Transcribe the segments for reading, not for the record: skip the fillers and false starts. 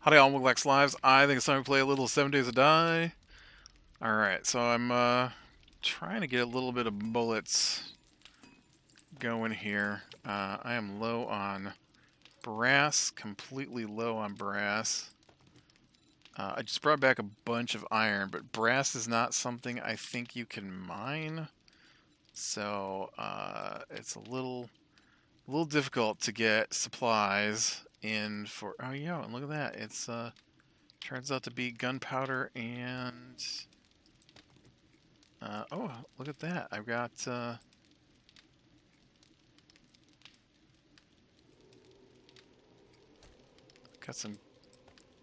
Howdy all, Lex Lives. I think it's time to play a little 7 Days to Die. Alright, so I'm trying to get a little bit of bullets going here. I am low on brass, completely low on brass. I just brought back a bunch of iron, but brass is not something I think you can mine. So it's a little difficult to get supplies in for. Oh yeah, and look at that. It's turns out to be gunpowder and oh, look at that. I've got some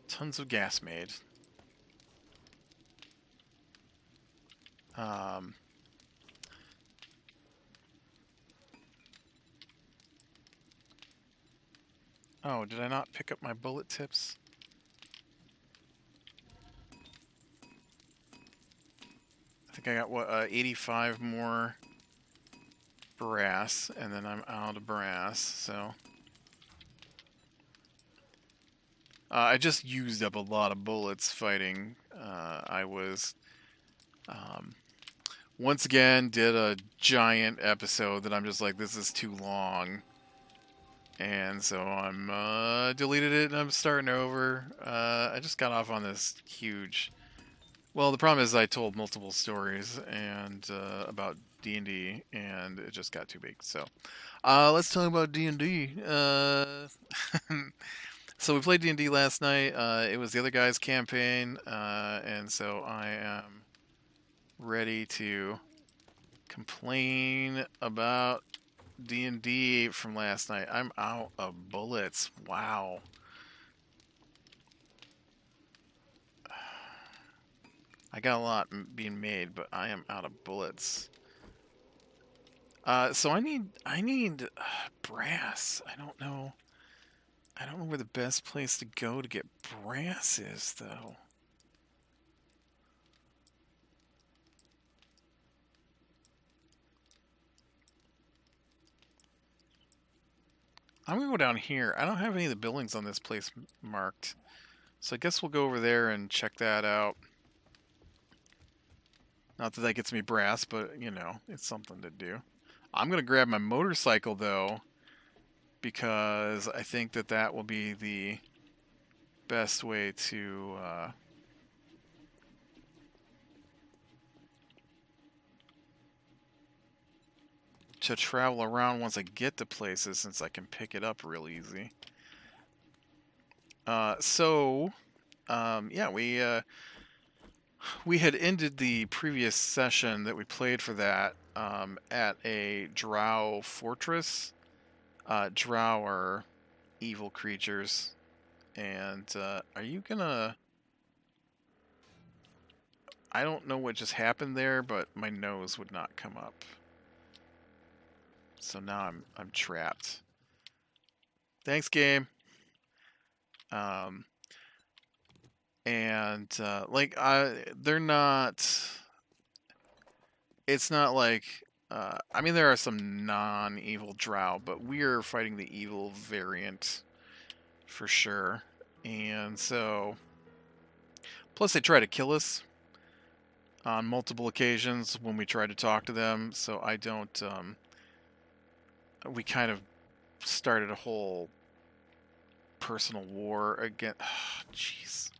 tons of gas made. Um, oh, did I not pick up my bullet tips? I think I got, what, 85 more brass, and then I'm out of brass, so... I just used up a lot of bullets fighting. I was... once again, did a giant episode that I'm just like, this is too long. And so I'm deleted it and I'm starting over. I just got off on this huge... Well, the problem is I told multiple stories and about D&D, and it just got too big. So let's talk about D&D. So we played D&D last night. It was the other guy's campaign, and so I am ready to complain about D&D from last night. I'm out of bullets. Wow. I got a lot being made, but I am out of bullets. So I need brass. I don't know. I don't know where the best place to go to get brass is, though. I'm gonna go down here. I don't have any of the buildings on this place marked, so I guess we'll go over there and check that out. Not that that gets me brass, but you know, it's something to do. I'm gonna grab my motorcycle though, because I think that that will be the best way to travel around once I get to places, since I can pick it up real easy. Yeah, we had ended the previous session that we played for that at a drow fortress. Drow are evil creatures, and are you gonna? I don't know what just happened there, but my nose would not come up. So now I'm trapped. Thanks, game. Um, and like they're not. It's not like. I mean, there are some non-evil drow, but we are fighting the evil variant for sure. And so, plus they try to kill us on multiple occasions when we try to talk to them. So I don't. We kind of started a whole personal war again. Jeez.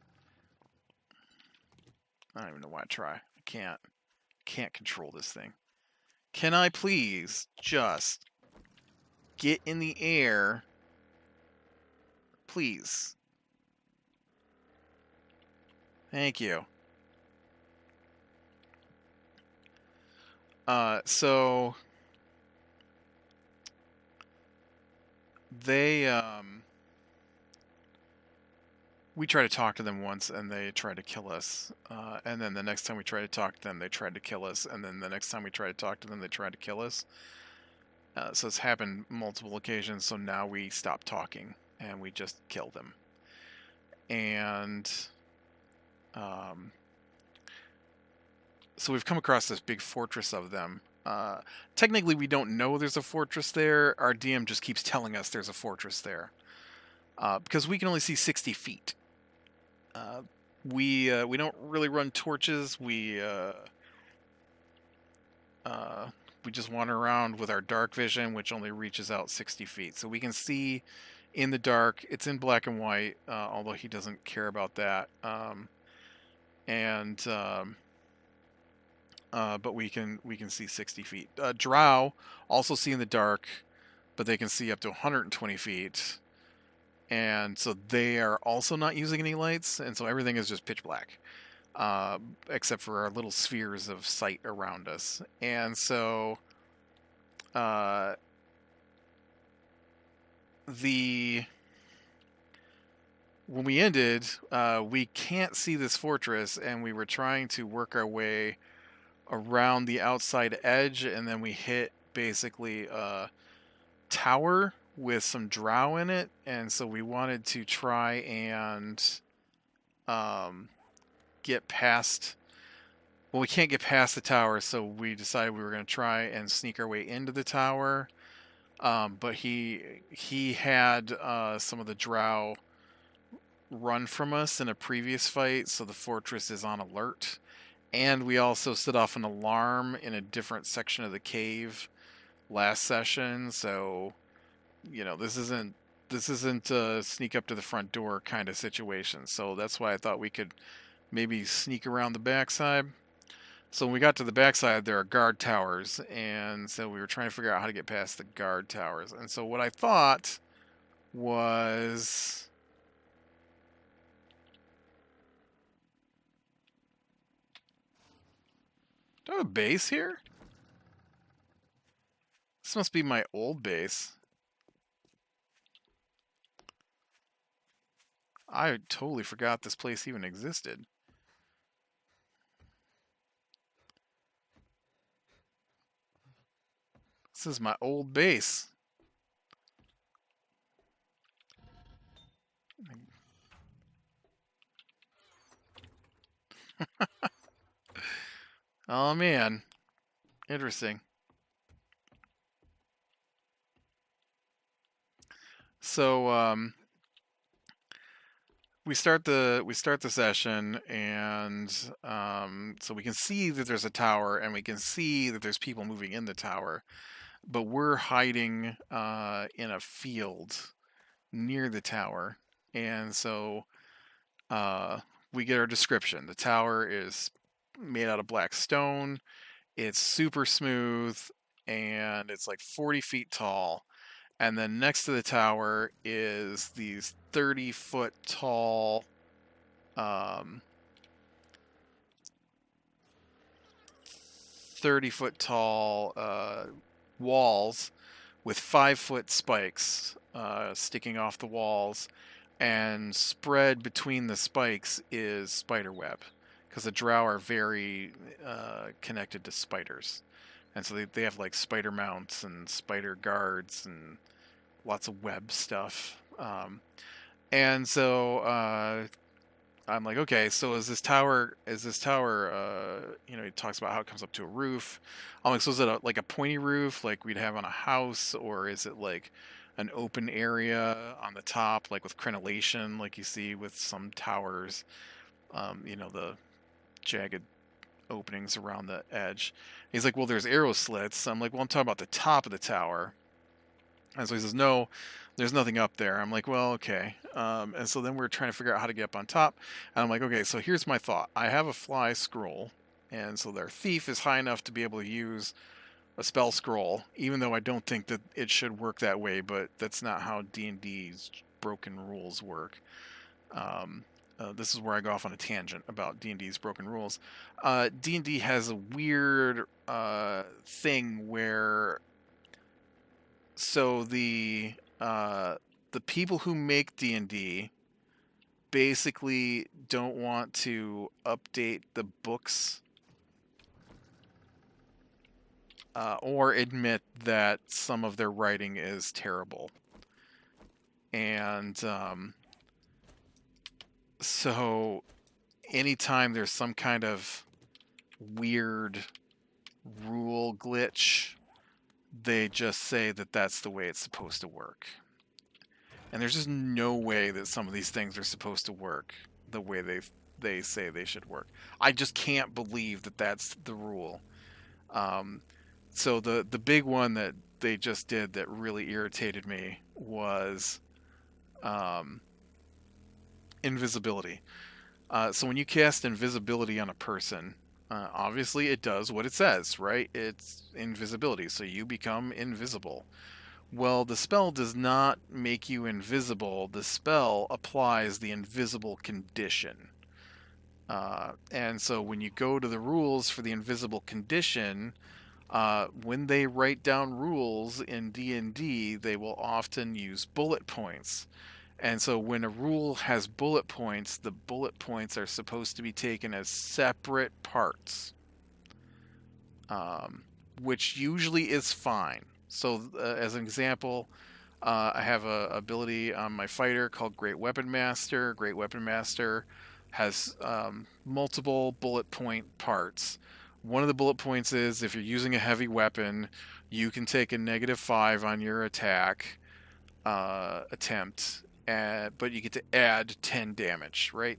I don't even know why I try. I can't control this thing. Can I please just get in the air? Please. Thank you. So they we tried to talk to them once and they tried to kill us. And then the next time we tried to talk to them, they tried to kill us. And then the next time we tried to talk to them, they tried to kill us. So it's happened multiple occasions. So now we stop talking and we just kill them. And so we've come across this big fortress of them. Technically, we don't know there's a fortress there. Our DM just keeps telling us there's a fortress there. Because we can only see 60 feet. We don't really run torches. We just wander around with our dark vision, which only reaches out 60 feet. So we can see in the dark. It's in black and white, although he doesn't care about that. And but we can see 60 feet. Drow also see in the dark, but they can see up to 120 feet. And so they are also not using any lights, and so everything is just pitch black. Except for our little spheres of sight around us. And so uh, the when we ended, we can't see this fortress, and we were trying to work our way around the outside edge, and then we hit basically a tower with some drow in it, and so we wanted to try and get past. Well, we can't get past the tower, so we decided we were going to try and sneak our way into the tower. But he had some of the drow run from us in a previous fight, so the fortress is on alert. And we also set off an alarm in a different section of the cave last session, so this isn't a sneak up to the front door kind of situation. So that's why I thought we could maybe sneak around the backside. So when we got to the backside, there are guard towers, and so we were trying to figure out how to get past the guard towers. And so what I thought was, do I have a base here? This must be my old base. I totally forgot this place even existed. This is my old base. Oh man, interesting. So we start the session, and so we can see that there's a tower, and we can see that there's people moving in the tower, but we're hiding in a field near the tower, and so we get our description. The tower is made out of black stone. It's super smooth, and it's like 40 feet tall. And then next to the tower is these 30-foot tall, 30-foot tall walls with 5-foot spikes sticking off the walls, and spread between the spikes is spider web, because the drow are very connected to spiders, and so they have like spider mounts and spider guards and lots of web stuff. And so I'm like, okay, so is this tower? He talks about how it comes up to a roof. I'm like, so is it like a pointy roof like we'd have on a house, or is it like an open area on the top, like with crenellation, like you see with some towers? The jagged openings around the edge. He's like, well, there's arrow slits. I'm like, well, I'm talking about the top of the tower. And so he says, no, there's nothing up there. I'm like, well, okay. And so then we're trying to figure out how to get up on top. And I'm like, okay, so here's my thought. I have a fly scroll, and so their thief is high enough to be able to use a spell scroll, even though I don't think that it should work that way, but that's not how D&D's broken rules work. This is where I go off on a tangent about D&D's broken rules. D&D has a weird thing where, so the people who make D&D basically don't want to update the books or admit that some of their writing is terrible. And so anytime there's some kind of weird rule glitch, they just say that that's the way it's supposed to work. And there's just no way that some of these things are supposed to work the way they say they should work. I just can't believe that that's the rule. Um, so the big one that they just did that really irritated me was um, invisibility. So when you cast invisibility on a person, obviously it does what it says, right? It's invisibility, so you become invisible. Well, the spell does not make you invisible. The spell applies the invisible condition. And so when you go to the rules for the invisible condition, when they write down rules in D&D, they will often use bullet points. And so when a rule has bullet points, the bullet points are supposed to be taken as separate parts, which usually is fine. So as an example, I have a ability on my fighter called Great Weapon Master. Great Weapon Master has multiple bullet point parts. One of the bullet points is if you're using a heavy weapon, you can take a -5 on your attack attempt, but you get to add 10 damage, right?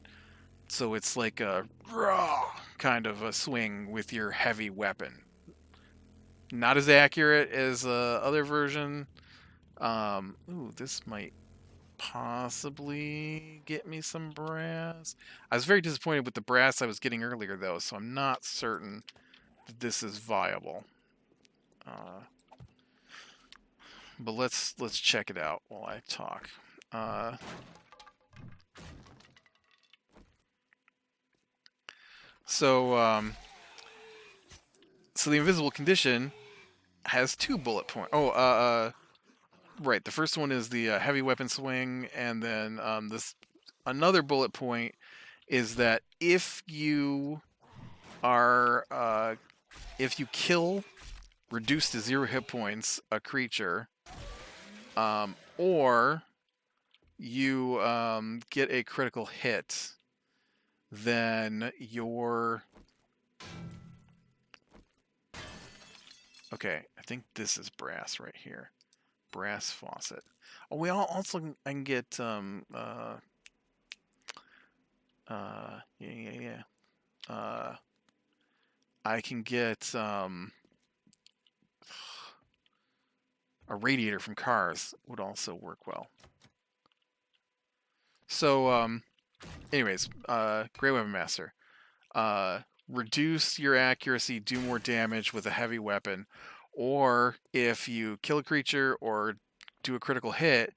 So it's like a raw kind of a swing with your heavy weapon. Not as accurate as the other version. Ooh, this might possibly get me some brass. I was very disappointed with the brass I was getting earlier, though, so I'm not certain that this is viable. But let's check it out while I talk. So the invisible condition has 2 bullet points. Right. The first one is the heavy weapon swing, and then this another bullet point is that if you kill, reduce to 0 hit points a creature, or you get a critical hit, then your... Okay, I think this is brass right here. Brass faucet. Oh, we also I can get I can get a radiator from cars would also work well. So anyways, Grey Weapon Master. Reduce your accuracy, do more damage with a heavy weapon, or if you kill a creature or do a critical hit,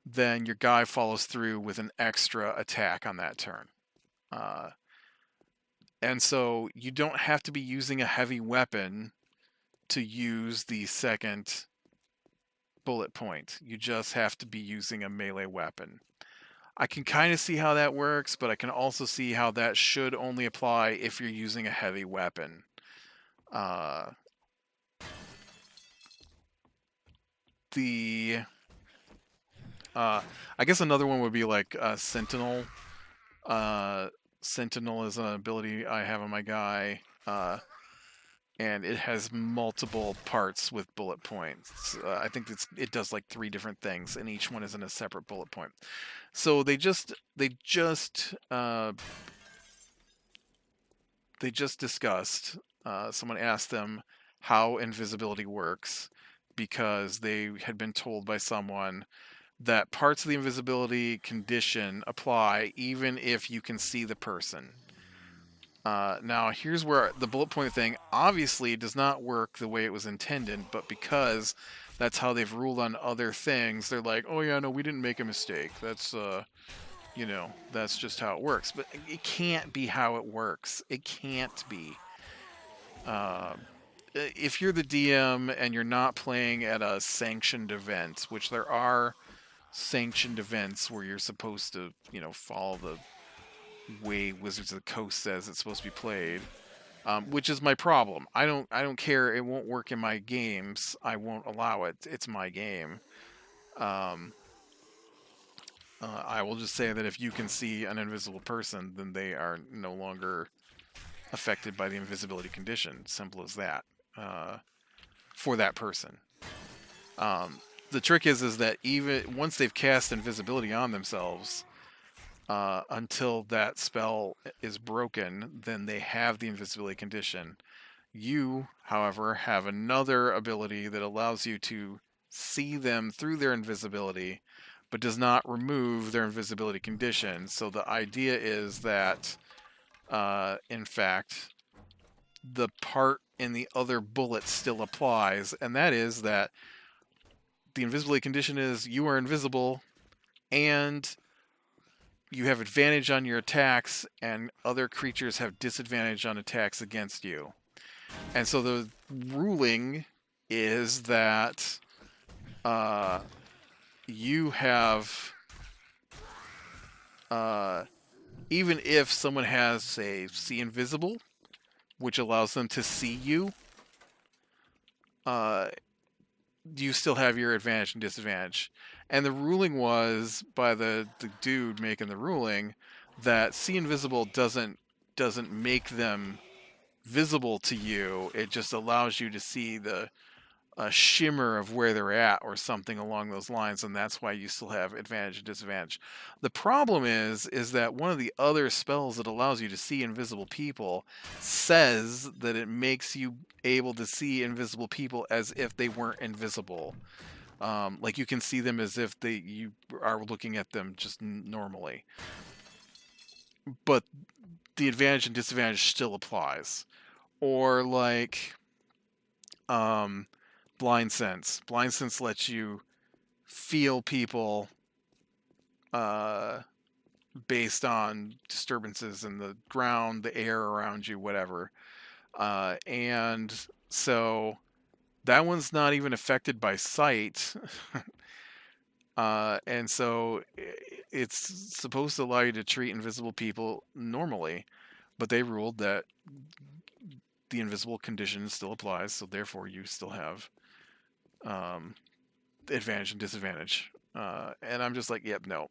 then your guy follows through with an extra attack on that turn. And so you don't have to be using a heavy weapon to use the second bullet point. You just have to be using a melee weapon. I can kind of see how that works, but I can also see how that should only apply if you're using a heavy weapon. I guess another one would be like Sentinel. Sentinel is an ability I have on my guy, and it has multiple parts with bullet points. I think it does like 3 different things, and each one is in a separate bullet point. So they just discussed. Someone asked them how invisibility works because they had been told by someone that parts of the invisibility condition apply even if you can see the person. Now, here's where the bullet point thing obviously does not work the way it was intended, but because that's how they've ruled on other things, they're like, oh yeah, no, we didn't make a mistake. That's, that's just how it works. But it can't be how it works. It can't be. If you're the DM and you're not playing at a sanctioned event, which there are sanctioned events where you're supposed to, follow the way Wizards of the Coast says it's supposed to be played, which is my problem. I don't care. It won't work in my games. I won't allow it. It's my game. I will just say that if you can see an invisible person, then they are no longer affected by the invisibility condition. Simple as that. For that person. The trick is that even once they've cast invisibility on themselves, until that spell is broken, then they have the invisibility condition. You, however, have another ability that allows you to see them through their invisibility, but does not remove their invisibility condition. So the idea is that, in fact, the part in the other bullet still applies, and that is that the invisibility condition is you are invisible and you have advantage on your attacks, and other creatures have disadvantage on attacks against you. And so the ruling is that you have, even if someone has, say, see invisible, which allows them to see you, you still have your advantage and disadvantage. And the ruling was, by the dude making the ruling, that see invisible doesn't make them visible to you. It just allows you to see the shimmer of where they're at or something along those lines, and that's why you still have advantage and disadvantage. The problem is that one of the other spells that allows you to see invisible people says that it makes you able to see invisible people as if they weren't invisible. Like you can see them as if you are looking at them just normally. But the advantage and disadvantage still applies. Or like blind sense. Blind sense lets you feel people based on disturbances in the ground, the air around you, whatever. And so that one's not even affected by sight. And so it's supposed to allow you to treat invisible people normally, but they ruled that the invisible condition still applies, so therefore you still have advantage and disadvantage. And I'm just like, yep, no,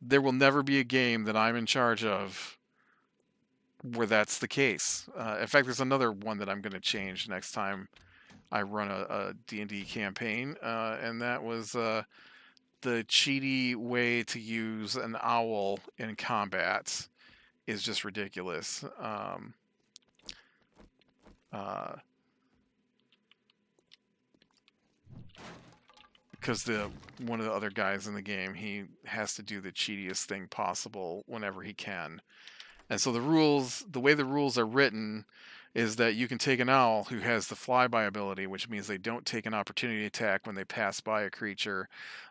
there will never be a game that I'm in charge of where that's the case. In fact, there's another one that I'm going to change next time I run a D&D campaign, and that was the cheaty way to use an owl in combat is just ridiculous. Because one of the other guys in the game, he has to do the cheatiest thing possible whenever he can. And so the way the rules are written is that you can take an owl who has the flyby ability, which means they don't take an opportunity attack when they pass by a creature.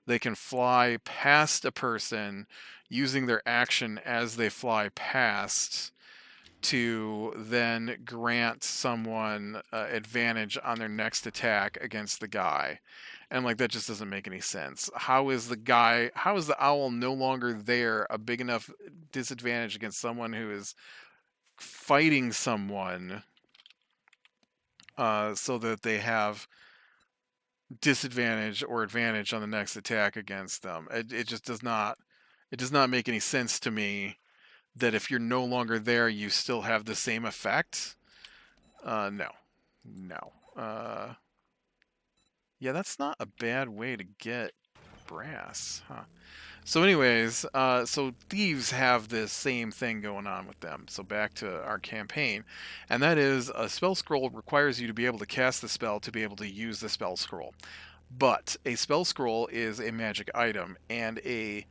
They can fly past a person using their action as they fly past to then grant someone advantage on their next attack against the guy. And like that just doesn't make any sense. How is the owl no longer there a big enough disadvantage against someone who is fighting someone so that they have disadvantage or advantage on the next attack against them? It just does not make any sense to me that if you're no longer there, you still have the same effect. No. Yeah, that's not a bad way to get brass, huh? So anyways, so thieves have this same thing going on with them. So back to our campaign, and that is a spell scroll requires you to be able to cast the spell to be able to use the spell scroll. But a spell scroll is a magic item, and a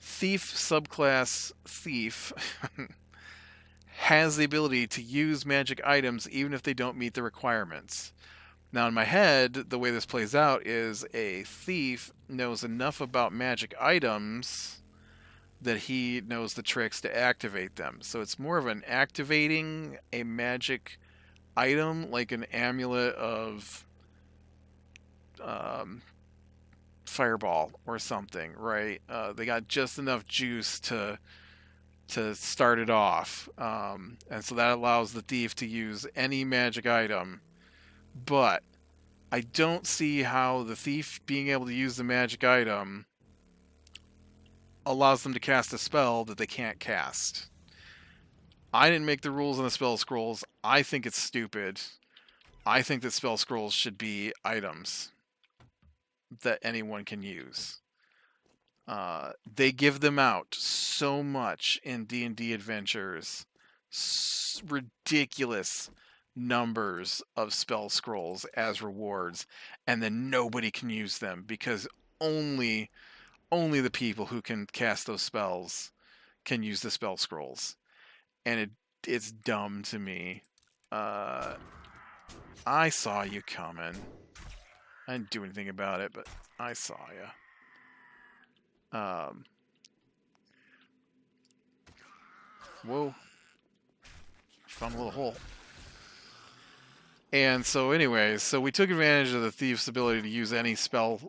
thief subclass thief has the ability to use magic items even if they don't meet the requirements. Now, in my head, the way this plays out is a thief knows enough about magic items that he knows the tricks to activate them. So it's more of an activating a magic item, like an amulet of fireball or something, right? They got just enough juice to start it off. And so that allows the thief to use any magic item. But I don't see how the thief being able to use the magic item allows them to cast a spell that they can't cast. I didn't make the rules on the spell scrolls. I think it's stupid. I think that spell scrolls should be items that anyone can use. They give them out so much in D&D adventures. Ridiculous numbers of spell scrolls as rewards, and then nobody can use them because only the people who can cast those spells can use the spell scrolls. And it's dumb to me. I saw you coming. I didn't do anything about it, but I saw you. Whoa. Found a little hole. And so anyways, so we took advantage of the thief's ability to use any spell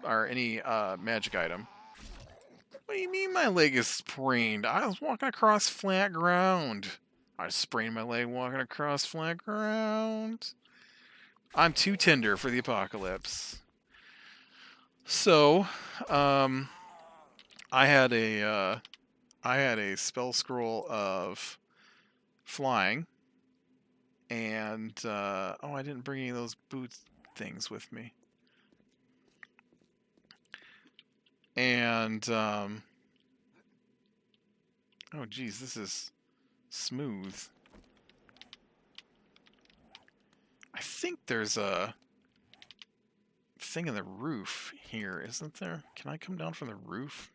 or any magic item. What do you mean my leg is sprained? I was walking across flat ground. I sprained my leg walking across flat ground. I'm too tender for the apocalypse. So, I had a spell scroll of flying, and oh, I didn't bring any of those boot things with me. And oh, geez, this is smooth. I think there's a thing in the roof here, isn't there? Can I come down from the roof?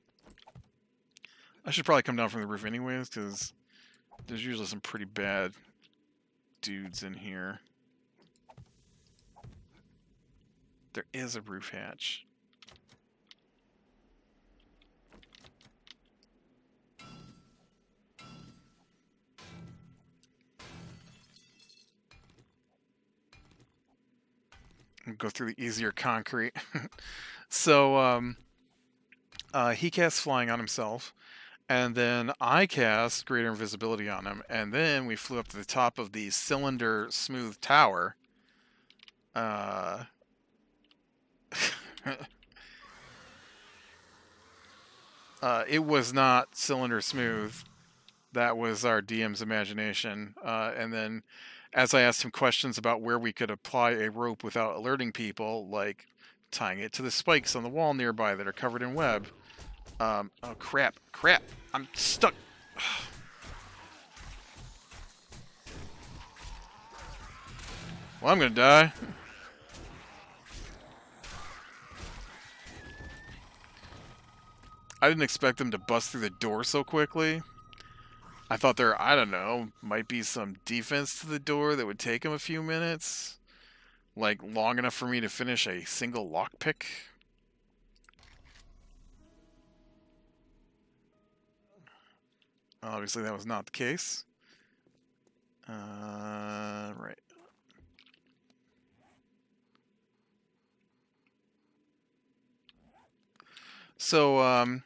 I should probably come down from the roof anyways, because there's usually some pretty bad dudes in here. There is a roof hatch. Go through the easier concrete. So, he casts flying on himself, and then I cast greater invisibility on him, and then we flew up to the top of the cylinder smooth tower. It was not cylinder smooth. That was our DM's imagination. And then as I asked him questions about where we could apply a rope without alerting people, like tying it to the spikes on the wall nearby that are covered in web. Oh, crap. I'm stuck. Well, I'm gonna die. I didn't expect them to bust through the door so quickly. I thought there, I don't know, might be some defense to the door that would take them a few minutes. Like, long enough for me to finish a single lockpick. Obviously, that was not the case. Right. So,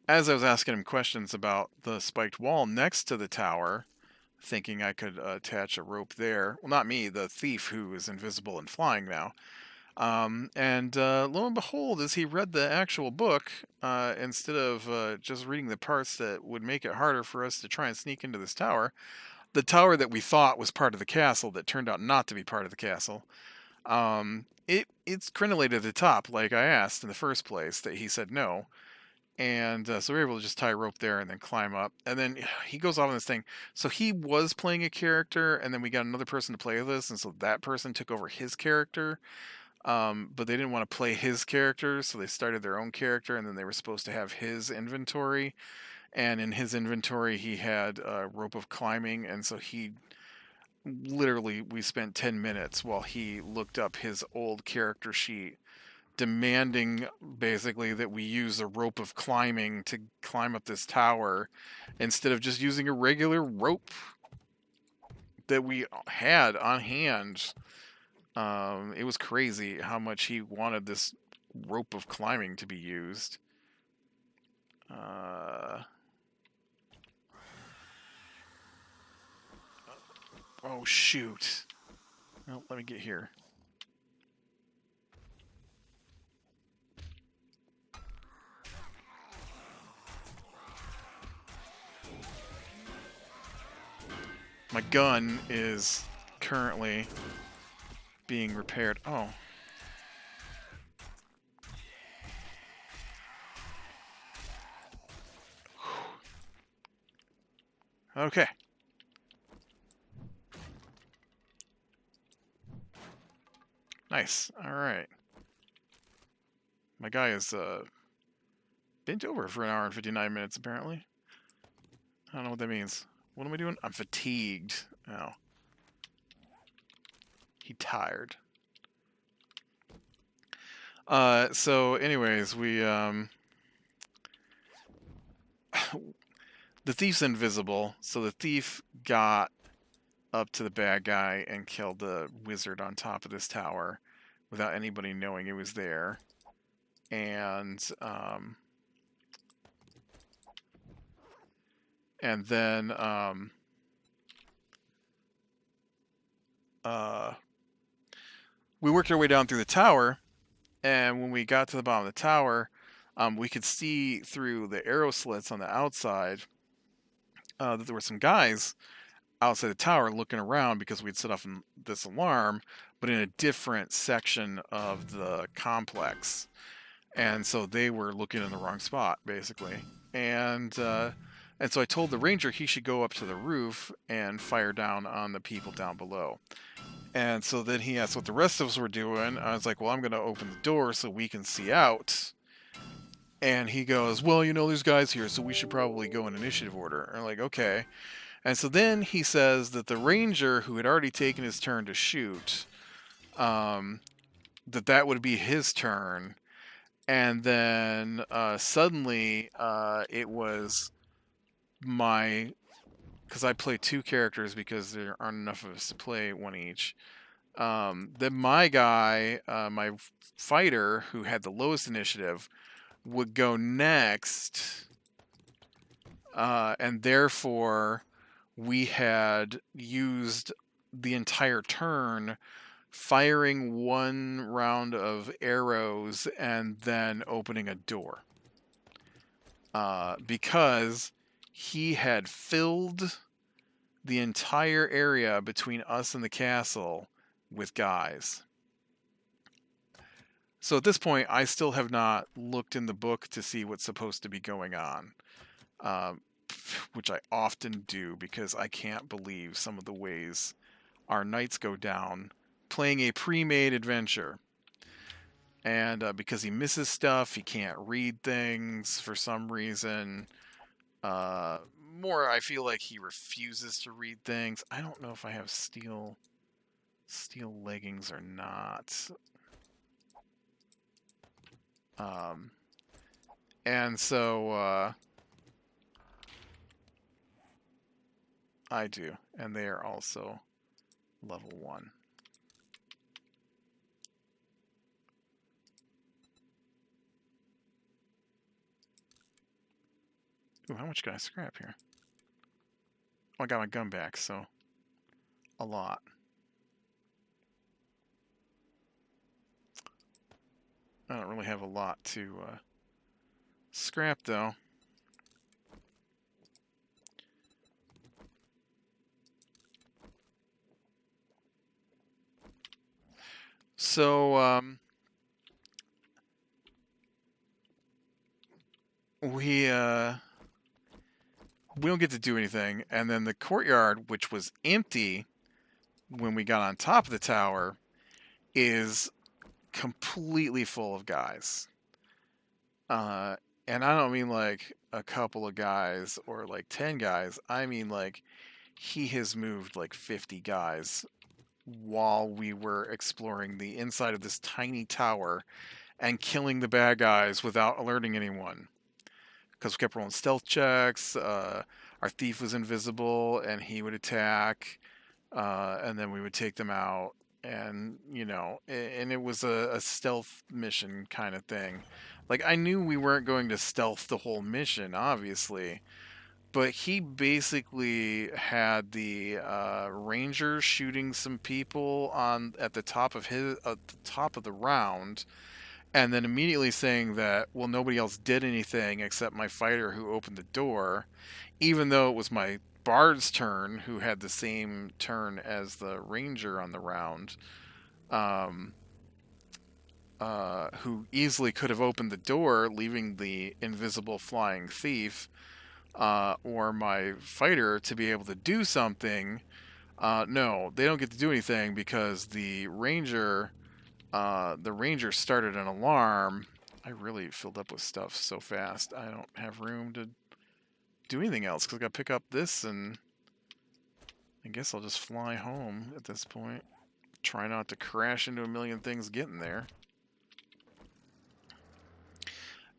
as I was asking him questions about the spiked wall next to the tower, thinking I could attach a rope there. Well, not me, the thief who is invisible and flying now. And lo and behold, as he read the actual book, instead of just reading the parts that would make it harder for us to try and sneak into this tower, the tower that we thought was part of the castle that turned out not to be part of the castle, it's crenellated at the top, like I asked in the first place, that he said no. And so we were able to just tie a rope there and then climb up. And then he goes off on this thing. So he was playing a character, and then we got another person to play this, and so that person took over his character. But they didn't want to play his character, so they started their own character, and then they were supposed to have his inventory. And in his inventory, he had a rope of climbing, and so he literally, we spent 10 minutes while he looked up his old character sheet, demanding basically that we use a rope of climbing to climb up this tower instead of just using a regular rope that we had on hand. It was crazy how much he wanted this rope of climbing to be used. Oh, shoot. Well, let me get here. My gun is currently being repaired. Oh. Okay. Nice. Alright. My guy is bent over for an hour and 59 minutes, apparently. I don't know what that means. What am I doing? I'm fatigued. Oh. He tired. So anyways, we, the thief's invisible, so the thief got up to the bad guy and killed the wizard on top of this tower without anybody knowing it was there. And then we worked our way down through the tower, and when we got to the bottom of the tower, we could see through the arrow slits on the outside that there were some guys outside the tower looking around because we'd set off this alarm, but in a different section of the complex. And so they were looking in the wrong spot, basically. And so I told the ranger he should go up to the roof and fire down on the people down below. And so then he asked what the rest of us were doing. I was like, well, I'm going to open the door so we can see out. And he goes, well, there's guys here, so we should probably go in initiative order. And I'm like, okay. And so then he says that the ranger, who had already taken his turn to shoot, that would be his turn. And then suddenly it was because I play two characters because there aren't enough of us to play one each. Then my guy, my fighter, who had the lowest initiative, would go next. And therefore, we had used the entire turn firing one round of arrows and then opening a door. Because he had filled the entire area between us and the castle with guys. So at this point, I still have not looked in the book to see what's supposed to be going on, which I often do because I can't believe some of the ways our nights go down playing a pre-made adventure. And because he misses stuff, he can't read things for some reason. More, I feel like he refuses to read things. I don't know if I have steel leggings or not. And so I do, and they are also level 1. Ooh, how much can I scrap here? Oh, I got my gun back, so a lot. I don't really have a lot to scrap, though. So, we don't get to do anything, and then the courtyard, which was empty when we got on top of the tower, is completely full of guys. And I don't mean like a couple of guys or like 10 guys. I mean like he has moved like 50 guys while we were exploring the inside of this tiny tower and killing the bad guys without alerting anyone. Because we kept rolling stealth checks. Our thief was invisible and he would attack. And then we would take them out. And, and it was a stealth mission kind of thing. Like, I knew we weren't going to stealth the whole mission, obviously. But he basically had the ranger shooting some people at the top of the round, and then immediately saying that, well, nobody else did anything except my fighter who opened the door, even though it was my bard's turn, who had the same turn as the ranger on the round, who easily could have opened the door, leaving the invisible flying thief. or my fighter to be able to do something, no, they don't get to do anything because the ranger started an alarm. I really filled up with stuff so fast. I don't have room to do anything else because I got to pick up this, and I guess I'll just fly home at this point. Try not to crash into a million things getting there.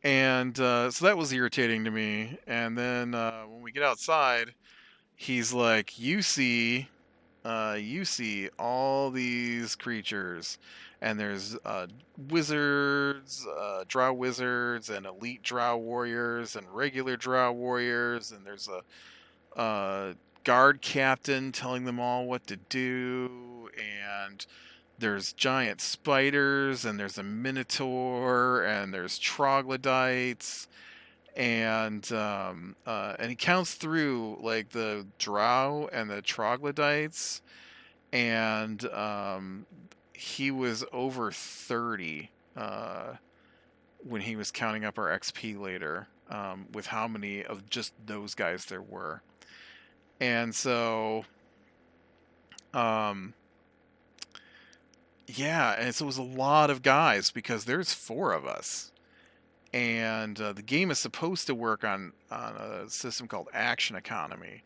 And so that was irritating to me. And then when we get outside, he's like, you see all these creatures, and there's wizards, drow wizards, and elite drow warriors, and regular drow warriors, and there's a guard captain telling them all what to do, and there's giant spiders, and there's a minotaur, and there's troglodytes, and he counts through like the drow and the troglodytes, and he was over 30 when he was counting up our XP later, with how many of just those guys there were. And so yeah, and so it was a lot of guys because there's 4 of us. And the game is supposed to work on a system called Action Economy.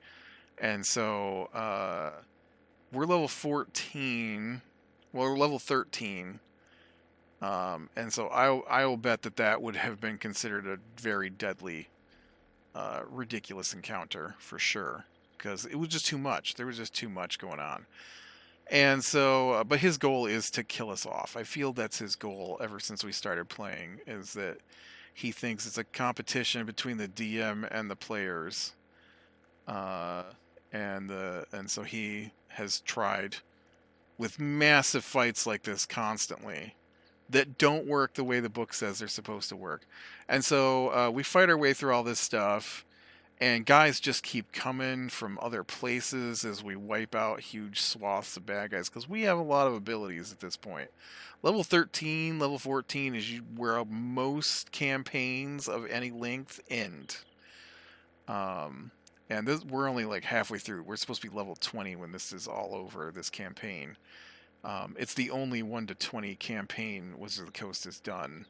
And so we're level 14. Well, we're level 13. And so I will bet that would have been considered a very deadly, ridiculous encounter for sure. Because it was just too much. There was just too much going on. And so, but his goal is to kill us off. I feel that's his goal ever since we started playing, is that he thinks it's a competition between the DM and the players. And so he has tried with massive fights like this constantly that don't work the way the book says they're supposed to work. And so we fight our way through all this stuff, and guys just keep coming from other places as we wipe out huge swaths of bad guys, because we have a lot of abilities at this point. Level 13, level 14 is where most campaigns of any length end. And we're only like halfway through. We're supposed to be level 20 when this is all over, this campaign. It's the only 1 to 20 campaign Wizard of the Coast has done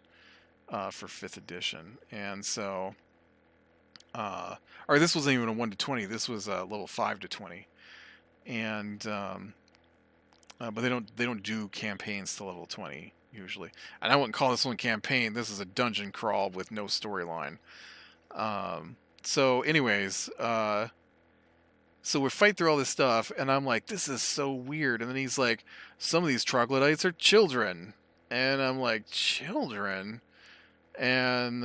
for 5th edition. And so... or this wasn't even a 1 to 20. This was level 5 to 20, and but they don't do campaigns to level 20 usually. And I wouldn't call this one campaign. This is a dungeon crawl with no storyline. So, anyways, so we fight through all this stuff, and I'm like, this is so weird. And then he's like, some of these troglodytes are children, and I'm like, children. And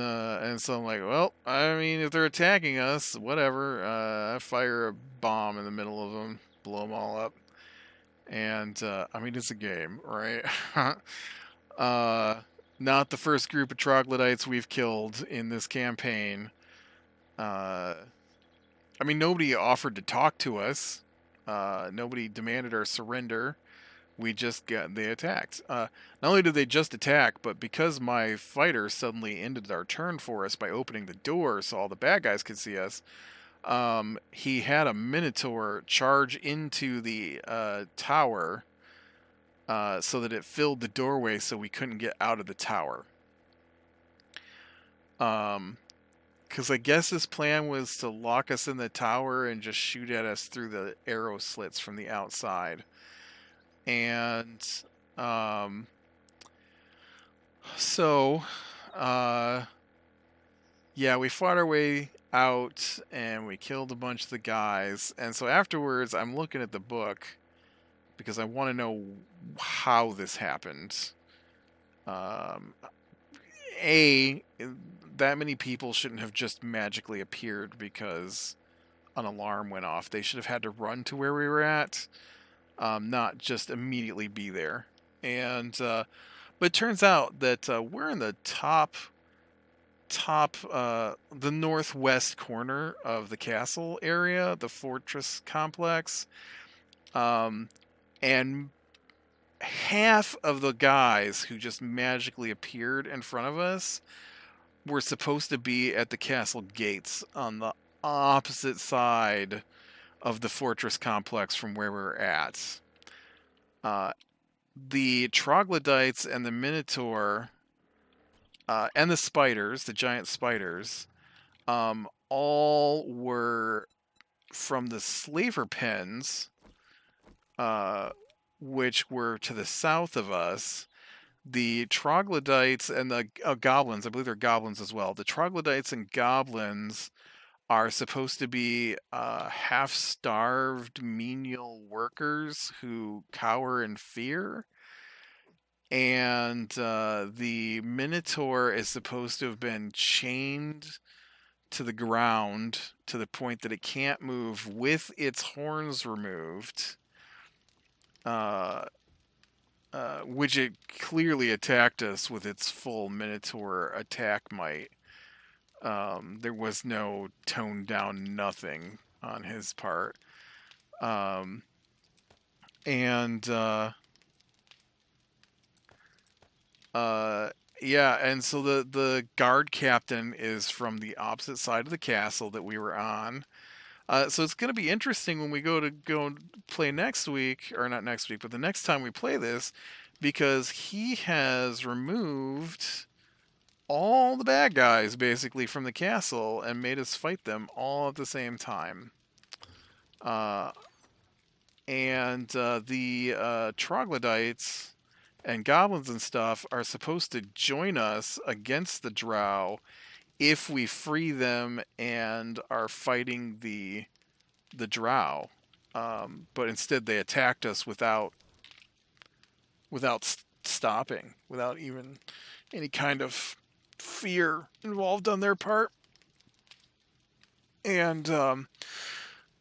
so I'm like, well, I mean, if they're attacking us, whatever. I fire a bomb in the middle of them, blow them all up. And, I mean, it's a game, right? Not the first group of troglodytes we've killed in this campaign. I mean, nobody offered to talk to us. Nobody demanded our surrender. They attacked. Not only did they just attack, but because my fighter suddenly ended our turn for us by opening the door so all the bad guys could see us, he had a minotaur charge into the tower so that it filled the doorway so we couldn't get out of the tower. Because I guess his plan was to lock us in the tower and just shoot at us through the arrow slits from the outside. And so yeah, we fought our way out and we killed a bunch of the guys. And so afterwards, I'm looking at the book because I want to know how this happened. That many people shouldn't have just magically appeared because an alarm went off. They should have had to run to where we were at. Not just immediately be there. And but it turns out that we're in the the northwest corner of the castle area, the fortress complex, and half of the guys who just magically appeared in front of us were supposed to be at the castle gates on the opposite side of the fortress complex from where we're at. The troglodytes and the minotaur and the spiders, the giant spiders, all were from the slaver pens, which were to the south of us. The troglodytes and the goblins, I believe they're goblins as well. The troglodytes and goblins are supposed to be half-starved menial workers who cower in fear. And the Minotaur is supposed to have been chained to the ground to the point that it can't move with its horns removed, which it clearly attacked us with its full Minotaur attack might. There was no toned down nothing on his part. And yeah, and so the guard captain is from the opposite side of the castle that we were on. So it's going to be interesting when we go and play next week, or not next week, but the next time we play this, because he has removed all the bad guys basically from the castle and made us fight them all at the same time. And the troglodytes and goblins and stuff are supposed to join us against the drow if we free them and are fighting the drow. But instead they attacked us without stopping, without even any kind of fear involved on their part. And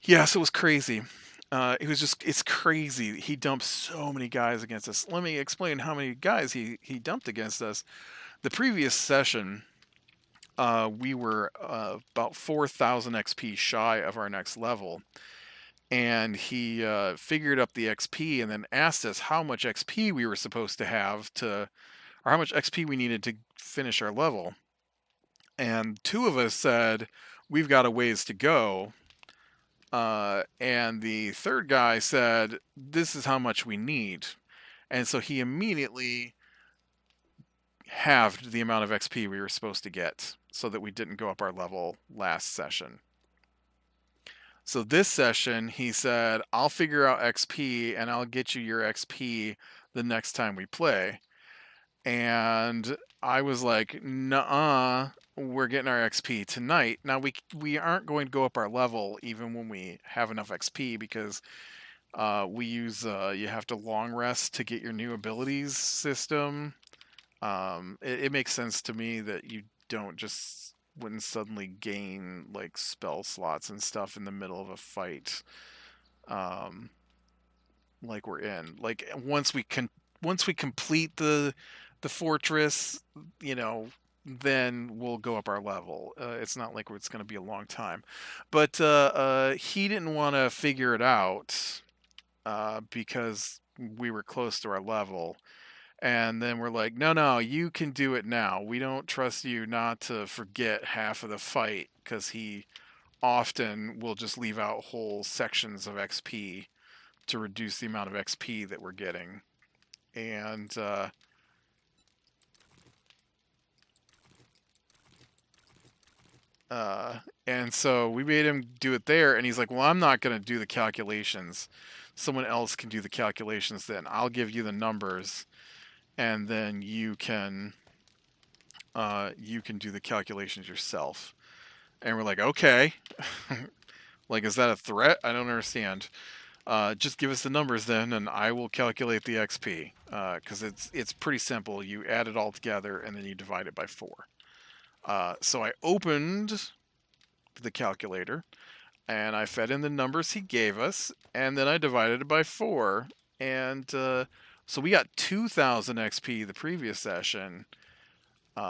yes, it was crazy. It's crazy. He dumped so many guys against us. Let me explain how many guys he dumped against us. The previous session, we were about 4,000 XP shy of our next level. And he figured up the XP and then asked us how much XP we were supposed to have or how much XP we needed to finish our level. And two of us said, we've got a ways to go. And the third guy said, this is how much we need. And so he immediately halved the amount of XP we were supposed to get so that we didn't go up our level last session. So this session, he said, I'll figure out XP and I'll get you your XP the next time we play. And I was like, nuh-uh, we're getting our XP tonight. Now, we aren't going to go up our level even when we have enough XP because we use, you have to long rest to get your new abilities system. It makes sense to me that you wouldn't suddenly gain like spell slots and stuff in the middle of a fight, like we're in. Like once we complete the fortress, then we'll go up our level. It's not like it's going to be a long time, but he didn't want to figure it out because we were close to our level. And then we're like, no, you can do it now. We don't trust you not to forget half of the fight because he often will just leave out whole sections of XP to reduce the amount of XP that we're getting. And so we made him do it there, and he's like, well, I'm not going to do the calculations. Someone else can do the calculations then. I'll give you the numbers, and then you can do the calculations yourself. And we're like, okay. Like, is that a threat? I don't understand. Just give us the numbers then, and I will calculate the XP. Because it's pretty simple. You add it all together, and then you divide it by 4. So I opened the calculator, and I fed in the numbers he gave us, and then I divided it by 4. And so we got 2,000 XP the previous session.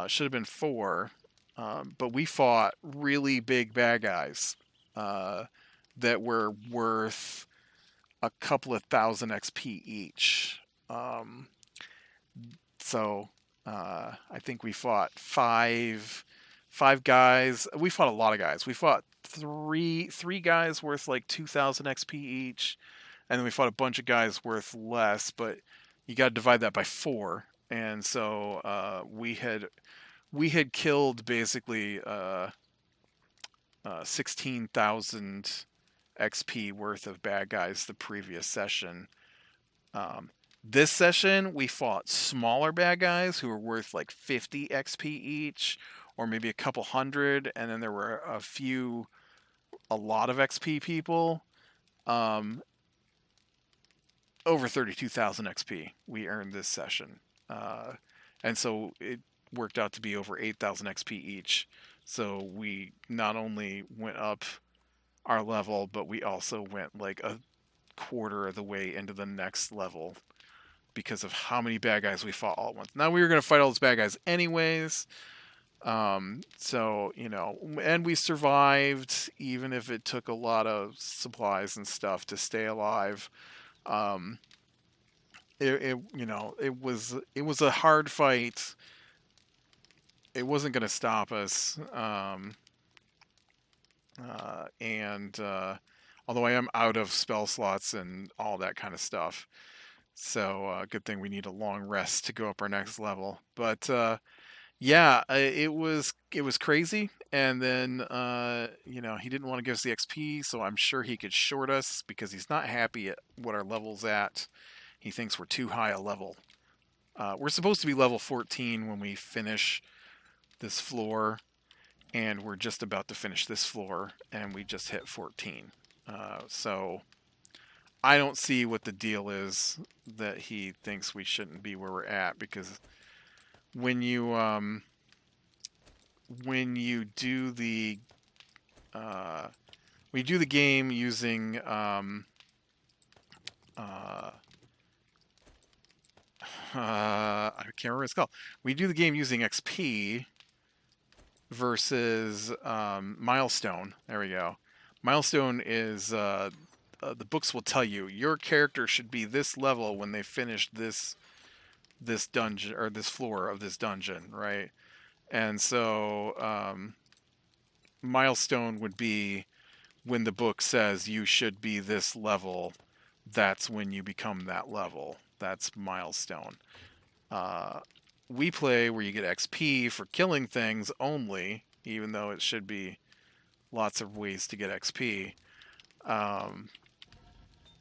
Should have been 4. But we fought really big bad guys that were worth a couple of thousand XP each. So I think we fought 5 5 guys. We fought a lot of guys. We fought three guys worth like 2,000 XP each, and then we fought a bunch of guys worth less. But you got to divide that by 4, and so we had killed basically 16,000 XP worth of bad guys the previous session. This session, we fought smaller bad guys who were worth like 50 XP each, or maybe a couple hundred, and then there were a lot of XP people. Over 32,000 XP we earned this session. And so it worked out to be over 8,000 XP each. So we not only went up our level, but we also went like a quarter of the way into the next level because of how many bad guys we fought all at once. Now we were going to fight all those bad guys anyways. So, and we survived even if it took a lot of supplies and stuff to stay alive. It was a hard fight. It wasn't going to stop us. And although I am out of spell slots and all that kind of stuff, so good thing we need a long rest to go up our next level. But yeah, it was crazy. And then he didn't want to give us the XP, so I'm sure he could short us because he's not happy at what our level's at. He thinks we're too high a level. We're supposed to be level 14 when we finish this floor, and we're just about to finish this floor, and we just hit 14. So I don't see what the deal is that he thinks we shouldn't be where we're at, because when you do the game using I can't remember what it's called. We do the game using XP versus milestone. There we go. Milestone is the books will tell you your character should be this level when they finish this dungeon or this floor of this dungeon, right? And so milestone would be when the book says you should be this level. That's when you become that level. That's milestone. We play where you get XP for killing things only, even though it should be lots of ways to get XP.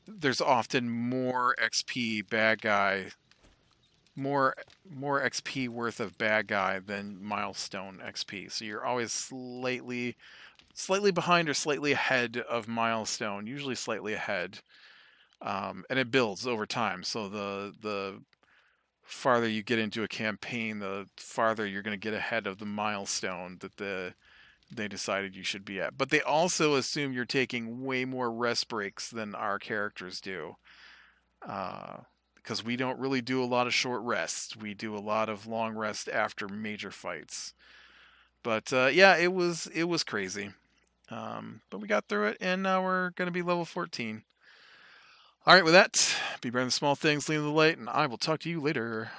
There's often more XP bad guy, more XP worth of bad guy than milestone XP. So you're always slightly behind or slightly ahead of milestone, usually slightly ahead. And it builds over time. So the farther you get into a campaign, the farther you're going to get ahead of the milestone that they decided you should be at. But they also assume you're taking way more rest breaks than our characters do. Because we don't really do a lot of short rests. We do a lot of long rest after major fights. But yeah, it was crazy. But we got through it, and now we're going to be level 14. All right, with that, be brave in the small things, lean in the light, and I will talk to you later.